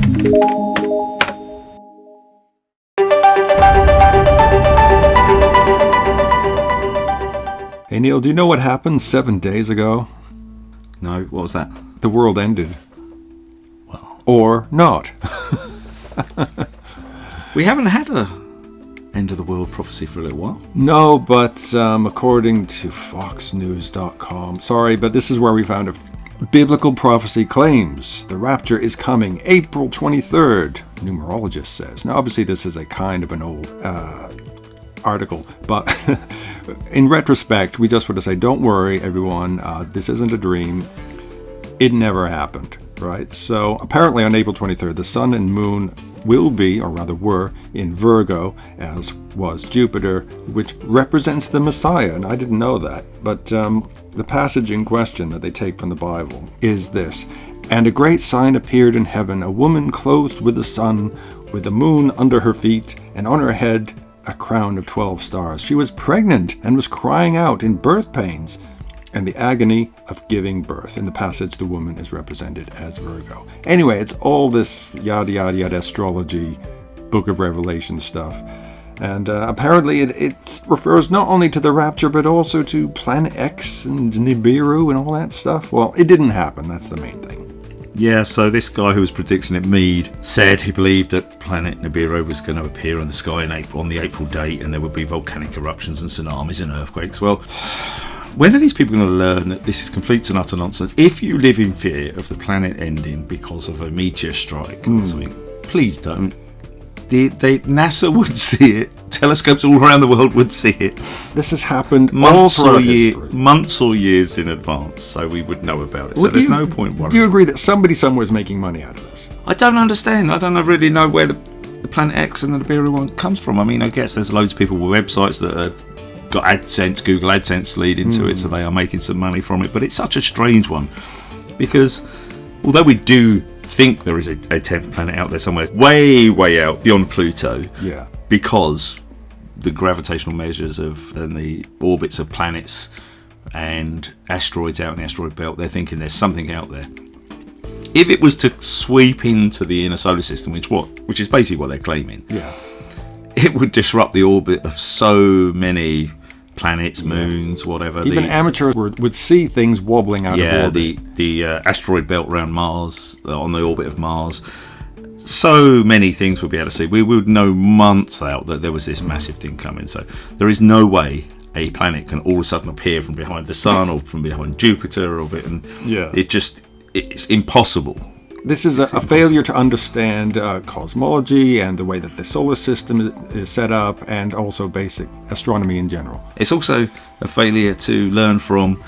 Hey Neil, do you know what happened 7 days ago? No, what was that? The world ended. Well, or not. We haven't had a end of the world prophecy for a little while. No, but according to foxnews.com, sorry, but this is where we found it. Biblical prophecy claims the rapture is coming April 23rd, numerologist says. Now, obviously, this is a kind of an old article, but in retrospect, we just want to say, don't worry, everyone, this isn't a dream. It never happened, right? So apparently on April 23rd, the sun and moon will be, or rather were, in Virgo, as was Jupiter, which represents the Messiah, and I didn't know that. But the passage in question that they take from the Bible is this: "And a great sign appeared in heaven, a woman clothed with the sun, with the moon under her feet, and on her head a crown of 12 stars. She was pregnant and was crying out in birth pains and the agony of giving birth." In the passage, the woman is represented as Virgo. Anyway, it's all this yada yada yada astrology, Book of Revelation stuff. And apparently it refers not only to the rapture, but also to Planet X and Nibiru and all that stuff. Well, it didn't happen. That's the main thing. Yeah, so this guy who was predicting it, Mead, said he believed that planet Nibiru was going to appear in the sky in April, on the April date, and there would be volcanic eruptions and tsunamis and earthquakes. Well, when are these people going to learn that this is complete and utter nonsense? If you live in fear of the planet ending because of a meteor strike or something, please don't. NASA would see it. Telescopes all around the world would see it. This has happened months or years in advance, so we would know about it. So there's no point worrying. Do you agree that somebody somewhere is making money out of this? I don't understand. I don't really know where the Planet X and the Nibiru one comes from. I mean, I guess there's loads of people with websites that have got AdSense, Google AdSense leading to it, so they are making some money from it. But it's such a strange one, because although we do think there is a 10th planet out there somewhere, way out beyond Pluto, yeah, because the gravitational measures and the orbits of planets and asteroids out in the asteroid belt, they're thinking there's something out there. If it was to sweep into the inner solar system, which is basically what they're claiming, yeah, it would disrupt the orbit of so many planets, moons, whatever. Even amateurs would see things wobbling out of orbit. The asteroid belt around Mars, on the orbit of Mars. So many things we'll be able to see. We would know months out that there was this massive thing coming. So there is no way a planet can all of a sudden appear from behind the sun or from behind Jupiter it's impossible. This is a failure to understand cosmology and the way that the solar system is set up, and also basic astronomy in general. It's also a failure to learn from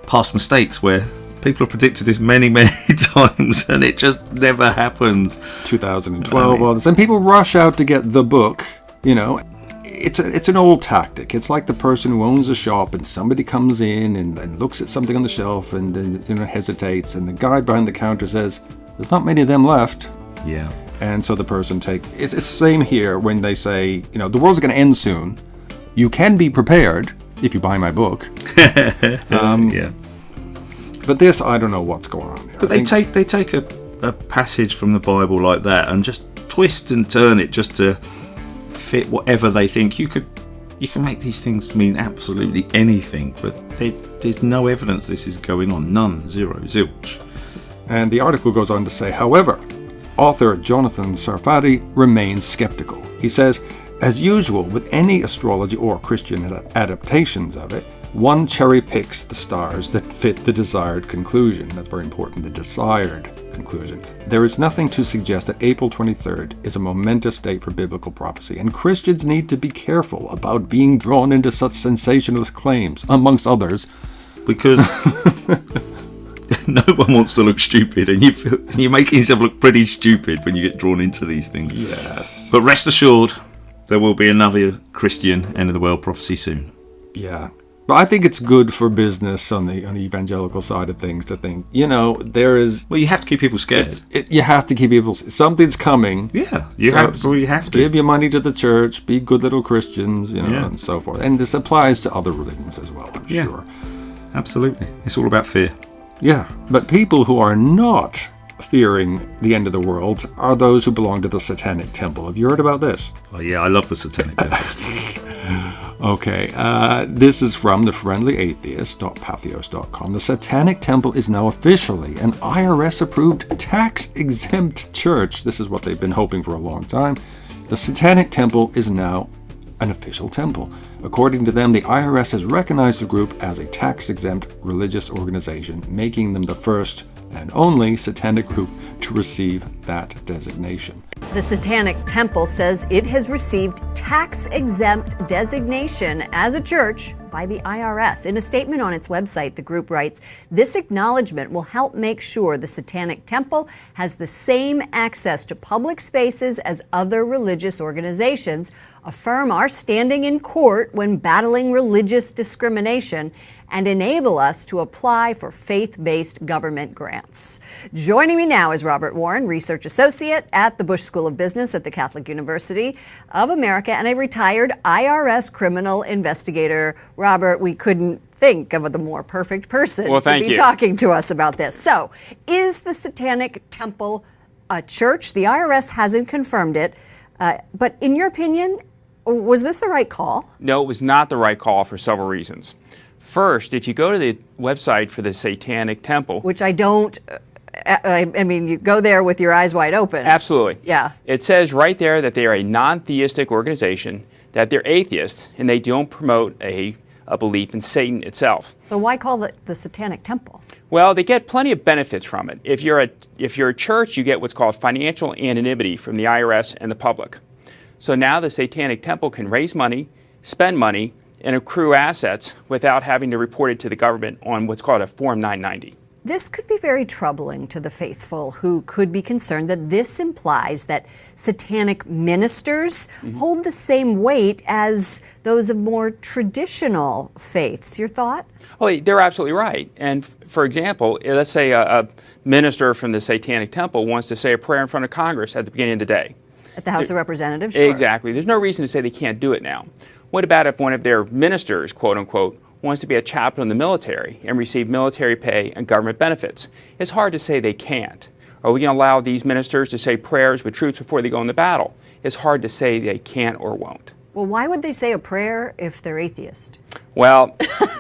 past mistakes where people have predicted this many times and it just never happens. 2012, and people rush out to get the book, you know. It's an old tactic. It's like the person who owns a shop and somebody comes in and looks at something on the shelf and hesitates, and the guy behind the counter says, "There's not many of them left." Yeah. And so the person it's the same here when they say, the world's going to end soon. You can be prepared if you buy my book. Yeah. But this, I don't know what's going on here. But they take a passage from the Bible like that and just twist and turn it just to fit whatever they think. You can make these things mean absolutely anything, but there's no evidence this is going on. None. Zero. Zilch. And the article goes on to say, however, author Jonathan Sarfati remains skeptical. He says, as usual with any astrology or Christian adaptations of it, one cherry picks the stars that fit the desired conclusion. That's very important, the desired conclusion. There is nothing to suggest that April 23rd is a momentous date for biblical prophecy, and Christians need to be careful about being drawn into such sensationalist claims, amongst others, because no one wants to look stupid, and you're making yourself look pretty stupid when you get drawn into these things. Yes. But rest assured, there will be another Christian end of the world prophecy soon. Yeah. But I think it's good for business on the evangelical side of things to think, there is... Well, you have to keep people scared. You have to keep people... Something's coming. Yeah, you have to. Give your money to the church, be good little Christians, and so forth. And this applies to other religions as well, I'm sure. Absolutely. It's all about fear. Yeah, but people who are not fearing the end of the world are those who belong to the Satanic Temple. Have you heard about this? Oh, yeah, I love the Satanic Temple. Okay, this is from the friendly atheist.pathos.com. The Satanic Temple is now officially an IRS-approved tax-exempt church. This is what they've been hoping for a long time. The Satanic Temple is now an official temple. According to them, the IRS has recognized the group as a tax-exempt religious organization, making them the first and only satanic group to receive that designation. The Satanic Temple says it has received tax-exempt designation as a church by the IRS. In a statement on its website, the group writes, "This acknowledgement will help make sure the Satanic Temple has the same access to public spaces as other religious organizations, affirm our standing in court when battling religious discrimination, and enable us to apply for faith-based government grants." Joining me now is Robert Warren, Research Associate at the Bush School of Business at the Catholic University of America and a retired IRS criminal investigator. Robert, we couldn't think of the more perfect person to be talking to us about this. So, is the Satanic Temple a church? The IRS hasn't confirmed it, but in your opinion, was this the right call? No, it was not the right call for several reasons. First, if you go to the website for the Satanic Temple... Which I don't... I mean, you go there with your eyes wide open. Absolutely. Yeah. It says right there that they are a non-theistic organization, that they're atheists, and they don't promote a belief in Satan itself. So why call it the Satanic Temple? Well, they get plenty of benefits from it. If you're a church, you get what's called financial anonymity from the IRS and the public. So now the Satanic Temple can raise money, spend money, and accrue assets without having to report it to the government on what's called a Form 990. This could be very troubling to the faithful who could be concerned that this implies that satanic ministers hold the same weight as those of more traditional faiths. Your thought? Oh, they're absolutely right. And for example, let's say a minister from the Satanic Temple wants to say a prayer in front of Congress at the beginning of the day. At the House of Representatives? Sure. Exactly. There's no reason to say they can't do it now. What about if one of their ministers, quote unquote, wants to be a chaplain in the military and receive military pay and government benefits? It's hard to say they can't. Are we going to allow these ministers to say prayers with troops before they go into battle? It's hard to say they can't or won't. Well, why would they say a prayer if they're atheist? Well,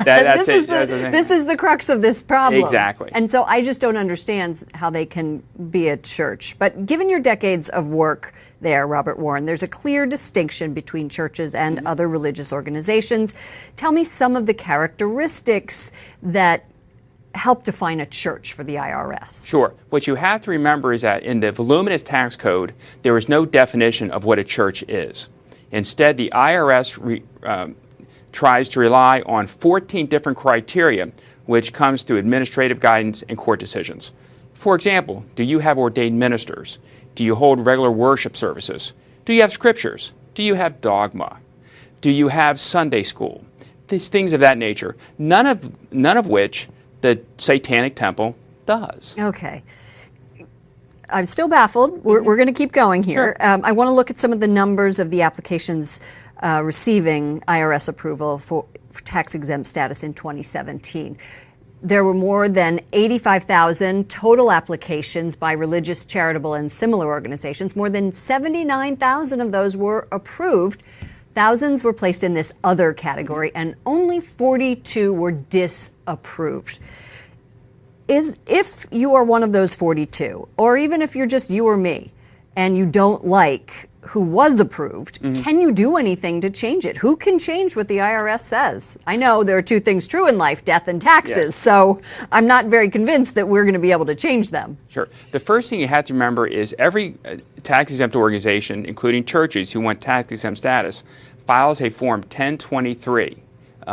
that's this is the crux of this problem. Exactly. And so I just don't understand how they can be a church. But given your decades of work there, Robert Warren, there's a clear distinction between churches and other religious organizations. Tell me some of the characteristics that help define a church for the IRS. Sure. What you have to remember is that in the voluminous tax code, there is no definition of what a church is. Instead, the IRS tries to rely on 14 different criteria, which comes through administrative guidance and court decisions. For example, do you have ordained ministers? Do you hold regular worship services? Do you have scriptures? Do you have dogma? Do you have Sunday school? These things of that nature, none of which the Satanic Temple does. Okay. I'm still baffled. We're going to keep going here. Sure. I want to look at some of the numbers of the applications receiving IRS approval for tax-exempt status in 2017. There were more than 85,000 total applications by religious, charitable, and similar organizations. More than 79,000 of those were approved. Thousands were placed in this other category, and only 42 were disapproved. If you are one of those 42, or even if you're just you or me, and you don't like who was approved, can you do anything to change it? Who can change what the IRS says? I know there are two things true in life, death and taxes, so I'm not very convinced that we're going to be able to change them. Sure. The first thing you have to remember is every tax-exempt organization, including churches who want tax-exempt status, files a Form 1023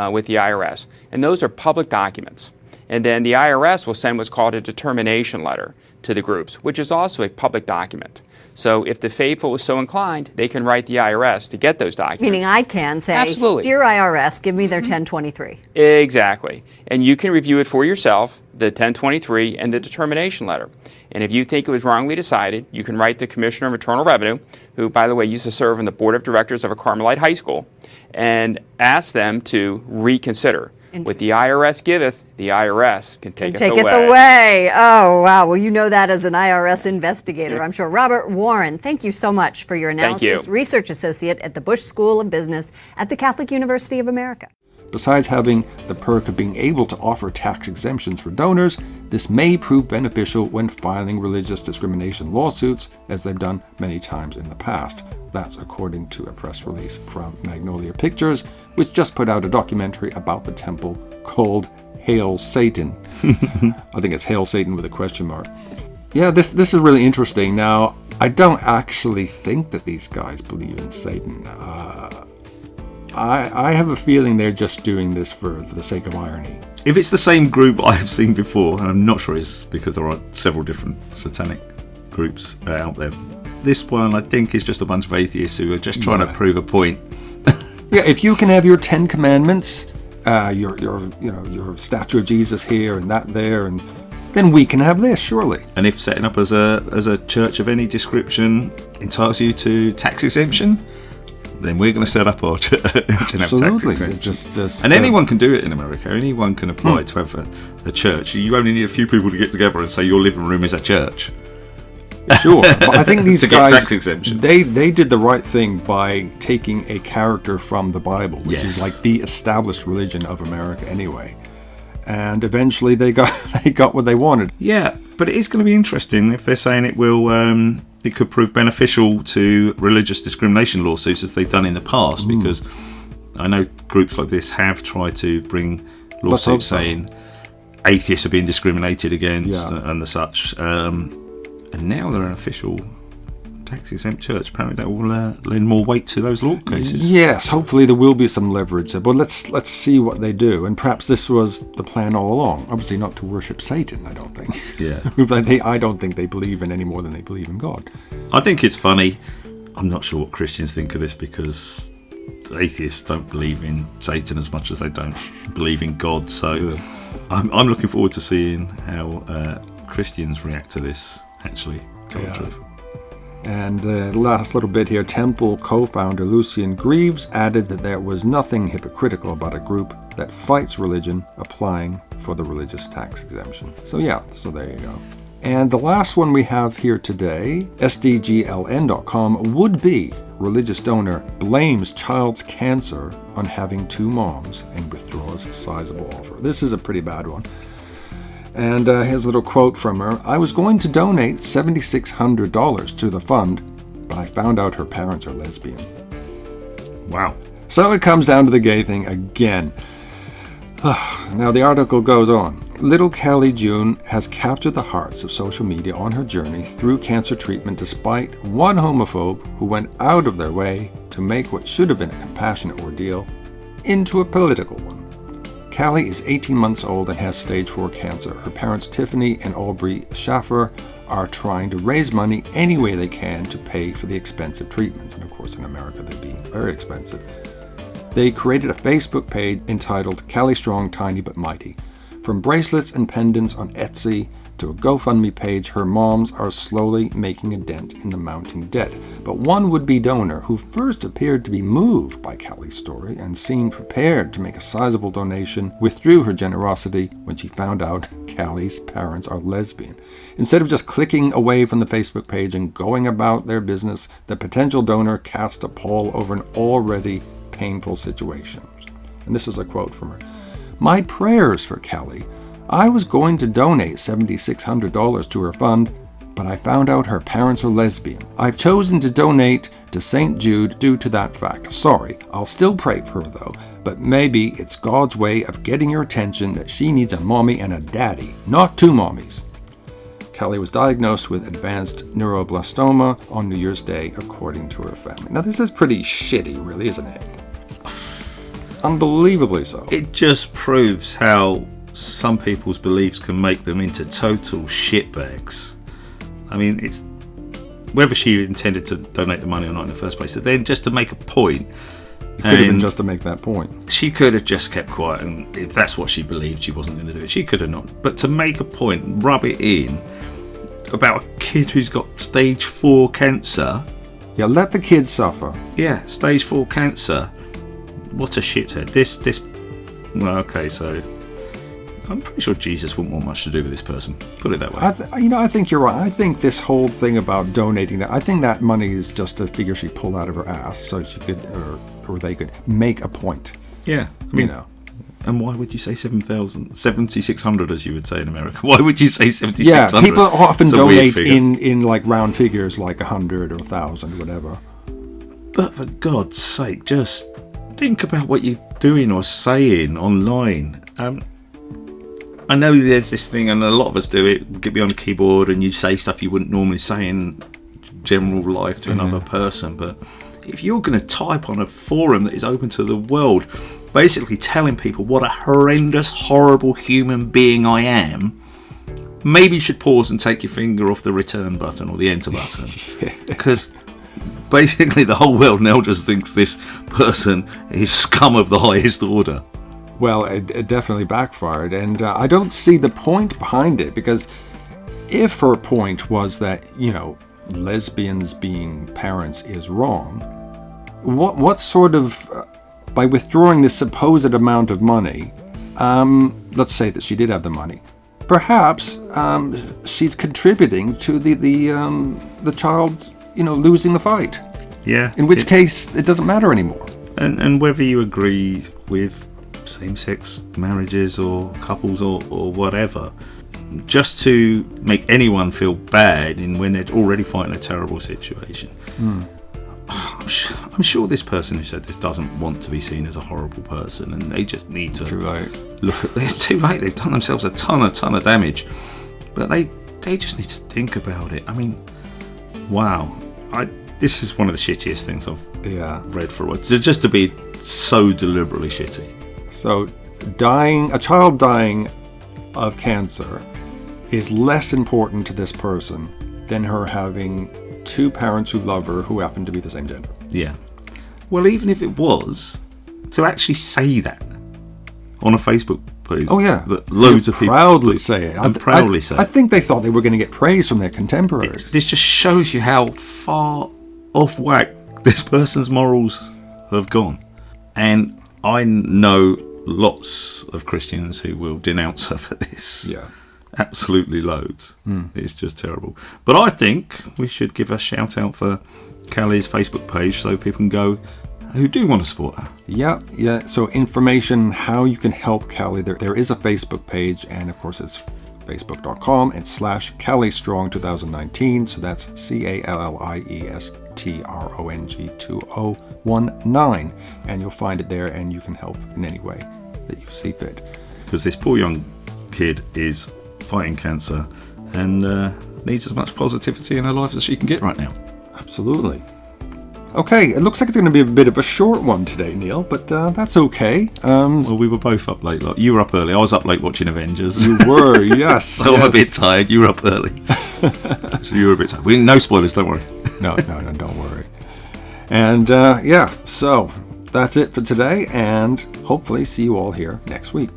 with the IRS, and those are public documents. And then the IRS will send what's called a determination letter to the groups, which is also a public document. So if the faithful is so inclined, they can write the IRS to get those documents. Meaning I can say, absolutely, Dear IRS, give me their 1023. Exactly. And you can review it for yourself, the 1023 and the determination letter. And if you think it was wrongly decided, you can write the Commissioner of Internal Revenue, who, by the way, used to serve on the board of directors of a Carmelite high school, and ask them to reconsider. What the IRS giveth, the IRS can take Take it away. Oh, wow. Well, you know that as an IRS investigator, I'm sure. Robert Warren, thank you so much for your analysis. Thank you. Research associate at the Bush School of Business at the Catholic University of America. Besides having the perk of being able to offer tax exemptions for donors, this may prove beneficial when filing religious discrimination lawsuits, as they've done many times in the past. That's according to a press release from Magnolia Pictures, which just put out a documentary about the temple called Hail Satan. I think it's Hail Satan with a question mark. Yeah, this is really interesting. Now, I don't actually think that these guys believe in Satan. I have a feeling they're just doing this for the sake of irony. If it's the same group I've seen before, and I'm not sure it's because there are several different satanic groups out there, this one I think is just a bunch of atheists who are just trying to prove a point. Yeah, if you can have your 10 commandments, your statue of Jesus here and that there, and then we can have this, surely. And if setting up as a church of any description entitles you to tax exemption, then we're going to set up our church and have Absolutely. tax and anyone can do it in America. Anyone can apply to have a church. You only need a few people to get together and say your living room is a church. Sure, but I think these to guys, get tax exemption. They did the right thing by taking a character from the Bible, which is like the established religion of America anyway. And eventually they got what they wanted. Yeah, but it is going to be interesting if they're saying it will. It could prove beneficial to religious discrimination lawsuits as they've done in the past, because I know groups like this have tried to bring lawsuits saying atheists are being discriminated against and the such. And now they're an official tax-exempt church. Apparently that will lend more weight to those law cases. Yes, hopefully there will be some leverage there. But let's see what they do. And perhaps this was the plan all along. Obviously not to worship Satan, I don't think. Yeah. I don't think they believe in any more than they believe in God. I think it's funny. I'm not sure what Christians think of this, because atheists don't believe in Satan as much as they don't believe in God. So I'm looking forward to seeing how Christians react to this, actually. Tell the truth. And the last little bit here, Temple co-founder Lucian Greaves added that there was nothing hypocritical about a group that fights religion applying for the religious tax exemption. So there you go. And the last one we have here today, SDGLN.com, would-be religious donor blames child's cancer on having 2 moms and withdraws a sizable offer. This is a pretty bad one. And here's a little quote from her. I was going to donate $7,600 to the fund, but I found out her parents are lesbian. Wow. So it comes down to the gay thing again. Now the article goes on. Little Callie June has captured the hearts of social media on her journey through cancer treatment, despite one homophobe who went out of their way to make what should have been a compassionate ordeal into a political one. Callie is 18 months old and has stage 4 cancer. Her parents, Tiffany and Aubrey Schaffer, are trying to raise money any way they can to pay for the expensive treatments. And of course, in America, they'd be very expensive. They created a Facebook page entitled Callie Strong, Tiny But Mighty. From bracelets and pendants on Etsy to a GoFundMe page, her moms are slowly making a dent in the mounting debt. But one would-be donor who first appeared to be moved by Callie's story and seemed prepared to make a sizable donation withdrew her generosity when she found out Callie's parents are lesbian. Instead of just clicking away from the Facebook page and going about their business, the potential donor cast a pall over an already painful situation. And this is a quote from her. My prayers for Callie. I was going to donate $7,600 to her fund, but I found out her parents are lesbian. I've chosen to donate to St. Jude due to that fact. Sorry, I'll still pray for her though, but maybe it's God's way of getting your attention that she needs a mommy and a daddy, not 2 mommies. Callie was diagnosed with advanced neuroblastoma on New Year's Day, according to her family. Now this is pretty shitty, really, isn't it? Unbelievably so. It just proves how some people's beliefs can make them into total shitbags. I mean, it's whether she intended to donate the money or not in the first place, then just to make a point. It could have been just to make that point. She could have just kept quiet, and if that's what she believed, she wasn't going to do it. She could have not. But to make a point, rub it in about a kid who's got stage 4 cancer. Yeah, let the kids suffer. Yeah, stage 4 cancer. What a shithead. This Well, okay, so I'm pretty sure Jesus wouldn't want much to do with this person. Put it that way. I think you're right. I think this whole thing about donating that, I think that money is just a figure she pulled out of her ass so she could, or they could make a point. Yeah, I mean, and why would you say 7,600 as you would say in America? Why would you say 7,600? Yeah, people often donate in like round figures like 100 or 1,000, whatever. But for God's sake, just think about what you're doing or saying online. I know there's this thing, and a lot of us do it, get behind a keyboard and you say stuff you wouldn't normally say in general life to another person. But if you're going to type on a forum that is open to the world, basically telling people what a horrendous, horrible human being I am, maybe you should pause and take your finger off the return button or the enter button. Because basically the whole world now just thinks this person is scum of the highest order. Well, it definitely backfired, and I don't see the point behind it, because if her point was that, lesbians being parents is wrong, what sort of, by withdrawing this supposed amount of money, let's say that she did have the money, perhaps she's contributing to the child, losing the fight. Yeah. In which case, it doesn't matter anymore. And whether you agree with same-sex marriages or couples or whatever, just to make anyone feel bad when they're already fighting a terrible situation. I'm sure this person who said this doesn't want to be seen as a horrible person, and they just need to Too late. look at this. Too late. They've done themselves a ton of damage, but they just need to think about it. I mean, wow. This is one of the shittiest things I've read for a while. Just to be so deliberately shitty. So, a child dying of cancer is less important to this person than her having two parents who love her who happen to be the same gender. Yeah. Well, even if it was, to actually say that on a Facebook page. Oh, yeah. That loads of people proudly say it. I think they thought they were going to get praise from their contemporaries. This just shows you how far off whack this person's morals have gone. And I know lots of Christians who will denounce her for this. Yeah. Absolutely loads. It's just terrible. But I think we should give a shout out for Callie's Facebook page so people can go who do want to support her. Yeah. So information how you can help Callie. There is a Facebook page, and of course it's facebook.com/Callie Strong 2019. So that's CALLIESTRONG 2019, and you'll find it there, and you can help in any way that you see fit. Because this poor young kid is fighting cancer and needs as much positivity in her life as she can get right now. Absolutely. Okay, it looks like it's going to be a bit of a short one today, Neil, but that's okay. Well, we were both up late. You were up early. I was up late watching Avengers. You were, yes. So yes. I'm a bit tired. You were up early. So you were a bit tired. No spoilers, don't worry. No, don't worry. And so that's it for today, and hopefully see you all here next week.